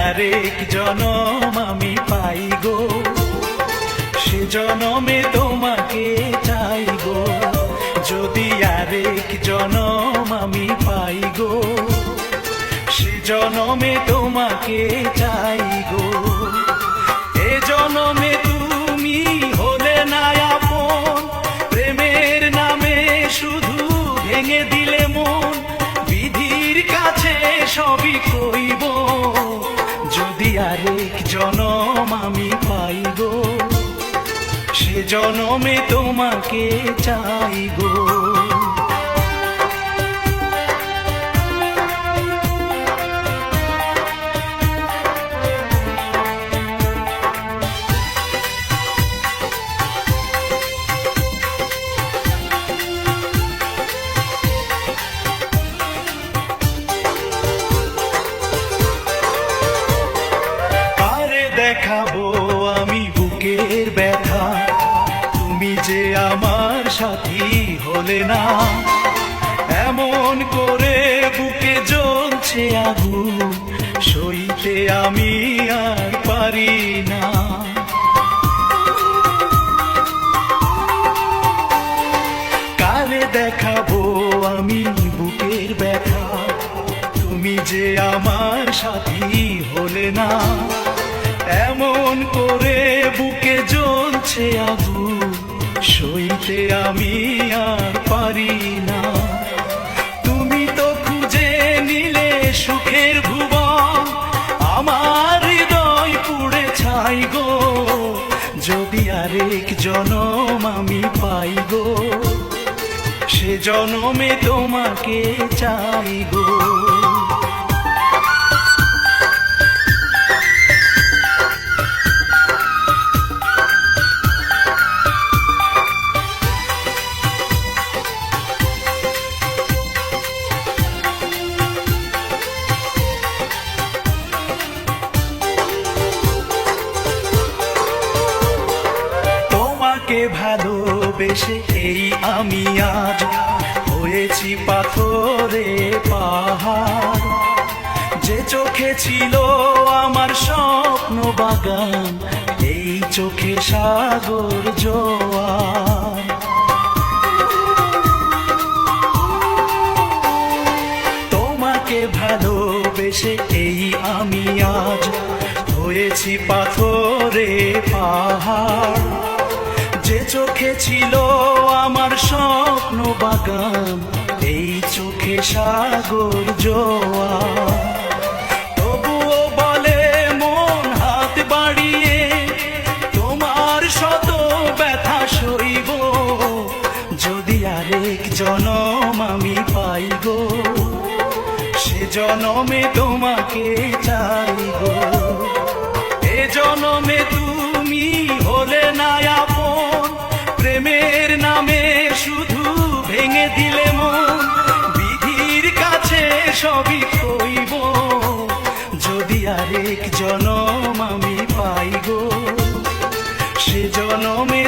আরেক জনম আমি পাই গো, সে জনমে তোমাকে চাই গো। যদি আরেক জনম আমি পাই গো, সে জনমে তোমাকে চাই গো। এ জনমে তুমি হলে না আপন, প্রেমের নামে শুধু ভেঙে দিলে মন। বিধির কাছে সবই কইব, যদি আরেক জনম আমি পাই গো, সে জনমে তোমাকে চাই গো। দেখাবো আমি বুকের ব্যথা, তুমি যে আমার সাথী হলে না। এমন করে বুকে জ্বলছে আগুন, সইতে আমি আর পারি না। কারে দেখাবো আমি বুকের ব্যথা, তুমি যে আমার সাথী হলে না। এমন করে বুকে জ্বলছে আগুন, সইতে আমি আর পারি না। তুমি তো খুঁজে নিলে সুখের ভুবন, আমার হৃদয় পুড়ে ছাই গো। যদি আরেক জনম আমি পাই গো, সে জনমে তোমাকে চাই গো। ভালোবেসে এই আমি আজ হয়েছি পাথরে পাহাড়। যে চোখে ছিল আমার স্বপ্ন বাগান, এই চোখে সাগর জোয়ার। তোমাকে ভালোবেসে এই আমি আজ হয়েছি পাথরে পাহাড়। যে চোখে ছিল আমার স্বপ্ন বাগান, এই চোখে সাগর জোয়ার। তবুও বলে মন হাত বাড়িয়ে, তোমার শত ব্যথা সইব। যদি আরেক জনম আমি পাই গো, সে জনমে তোমাকে চাই গো। এ জনমে তুমি হলে না আপন, প্রেমের নামে শুধু ভেঙে দিলে মন। বিধির কাছে সবই কইব, যদি আরেক জনম আমি পাই গো, সে জনমে